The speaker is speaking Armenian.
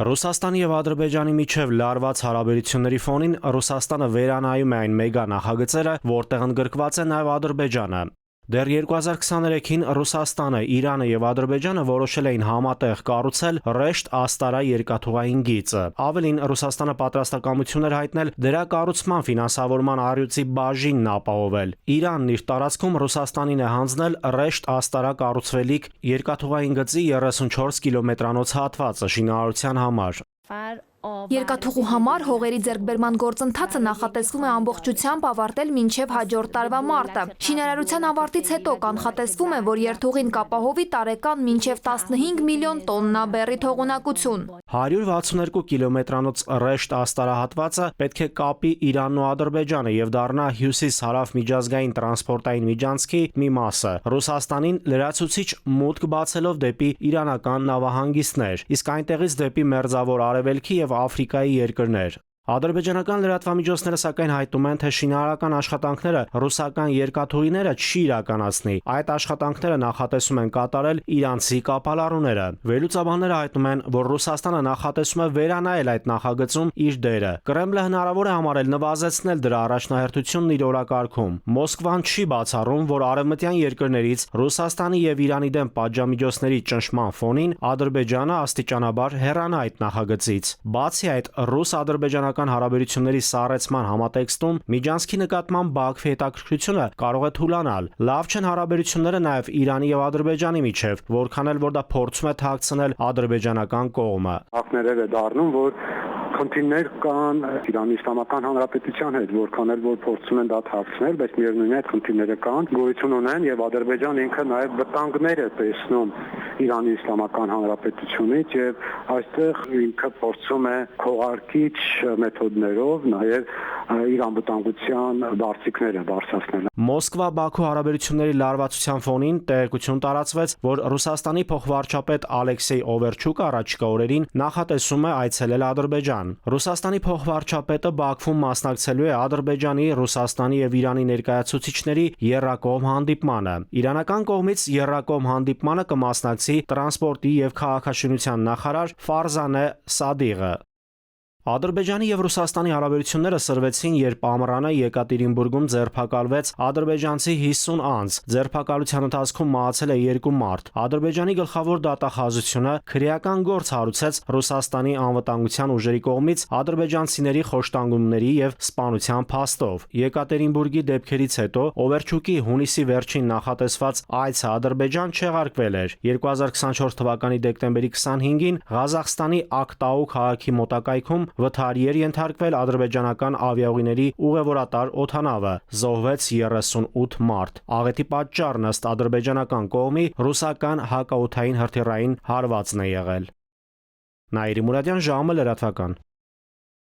Ռուսաստանի եւ Ադրբեջանի միջև լարված հարաբերությունների ֆոնին Ռուսաստանը վերանայում է այն մեգա նախագծերը, որտեղ ընդգրկված է նաեւ Ադրբեջանը։ Դեռ 2023-ին Ռուսաստանը, Իրանը եւ Ադրբեջանը որոշել էին համատեղ կառուցել Ռեշտ-Աստարա երկաթուղային գիծը։ Ավելին, Ռուսաստանը պատրաստակամություն էր հայտնել դրա կառուցման ֆինանսավորման առյուծի բաժինն ապահովել։ Իրանն իր տարածքում Ռուսաստանին է հանձնել Ռեշտ-Աստարա կառուցվելիք երկաթուղային գծի 34 կիլոմետրանոց հատվածը շինարարության համար։ Երկաթուղու համար հողերի ձեռքբերման գործընթացը նախատեսվում է ամբողջությամբ ավարտել մինչև հաջորդ տարվա մարտը։ Շինարարության ավարտից հետո կանխատեսվում է, որ երթուղին կապահովի տարեկան մինչև 15 միլիոն տոննա բեռի թողունակություն։ 162 կիլոմետրանոց Ռեշտ-Աստարա հատվածը պետք է կապի Իրանն ու Ադրբեջանը եւ դառնա հյուսիս-հարավ միջազգային տրանսպորտային միջանցքի մի մասը, Ռուսաստանին լրացուցիչ մուտք բացելով դեպի իրանական նավահանգիստներ, իսկ այնտեղից դեպի Մերձավոր Արևելքի եւ Աֆրիկայի երկրներ։ Ադրբեջանական լրատվամիջոցները սակայն հայտնում են, թե շինարարական աշխատանքները ռուսական երկաթուղիները չի իրականացնի։ Այդ աշխատանքները նախատեսում են կատարել իրանցի կապալառուները։ Վերլուծաբանները հայտնում են, որ Ռուսաստանը նախատեսում է վերանայել այդ նախագծում իր դերը։ Կրեմլը հնարավոր է համարել նվազեցնել դրա առաջնահերթությունն իր օրակարգում։ Մոսկվան չի բացառում, որ արևմտյան երկրներից Ռուսաստանի եւ Իրանի դեմ պատժամիջոցների ճնշման ֆոնին Ադրբեջանը աստիճանաբար հեռանա այդ նախագծից։ Բացի այդ, ռուս-ադրբեջանական հարաբերությունների սառեցման համատեքստում միջանցքի նկատմամբ Բաքվի հետաքրքրությունը կարող է թուլանալ։ Լավ չեն հարաբերությունները նաև Իրանի եւ Ադրբեջանի միջև, որքան էլ որ դա փորձում է թաքցնել ադրբեջանական կողմը։ Ակներեր է դառնում, որ խնդիրներ կան Իրանի Իսլամական Հանրապետության հետ, որքան էլ որ փորձում են դա թաքցնել, բայց միևնույն է այդ խնդիրները կան, գոյություն ունեն եւ Ադրբեջանը ինքը նաեւ վտանգներ է տեսնում Իրանի Իսլամական Հանրապետությունից եւ այստեղ ինքը փորձում է քողարկիչ մեթոդներով նաեւ իր անվտանգության բարձիկները բարձրացնել։ Մոսկվա-Բաքու հարաբերությունների լարվածության ֆոնին տեղեկություն տարածվեց, որ Ռուսաստանի փոխվարչապետ Ալեքսեյ Օվերչուկը առաջիկա օրերին նախատեսում է այցելել Ադրբեջան։ Ռուսաստանի փոխվարչապետը Բաքվում մասնակցելու է Ադրբեջանի, Ռուսաստանի եւ Իրանի ներկայացուցիչների եռակողմ հանդիպմանը։ Իրանական կողմից եռակողմ հանդիպմանը կմասնակցի տրանսպորտի եւ քաղաքաշինության նախարար Ֆարզանե Սադիղը։ Ադրբեջանի եւ Ռուսաստանի հարաբերությունները սրվեցին, երբ ամռանը Եկատերինբուրգում ձերբակալվեց ադրբեջանցի 50 անձ։ Ձերբակալության ընթացքում մահացել է 2 մարդ։ Ադրբեջանի գլխավոր դատախազությունը քրեական գործ հարուցեց Ռուսաստանի անվտանգության ուժերի կողմից ադրբեջանցիների խոշտանգումների եւ սպանության փաստով։ Եկատերինբուրգի դեպքերից հետո Օվերչուկի հունիսի վերջին նախատեսված այցը Ադրբեջան չեղարկվել էր։ 2024 թվականի դեկտեմբերի 25-ին Ղազախստանի Ակտաու քաղաքի մոտակայքում վթարի էր ենթարկվել ադրբեջանական ավիաուղիների ուղևորատար օդանավը, զոհվեց 38 մարդ։ Աղետի պատճառն ըստ ադրբեջանական կողմի ռուսական հակաօդային հրթիռային հարվածն է եղել։ Նաիրի Մուրադյան, ժամը լրատվական։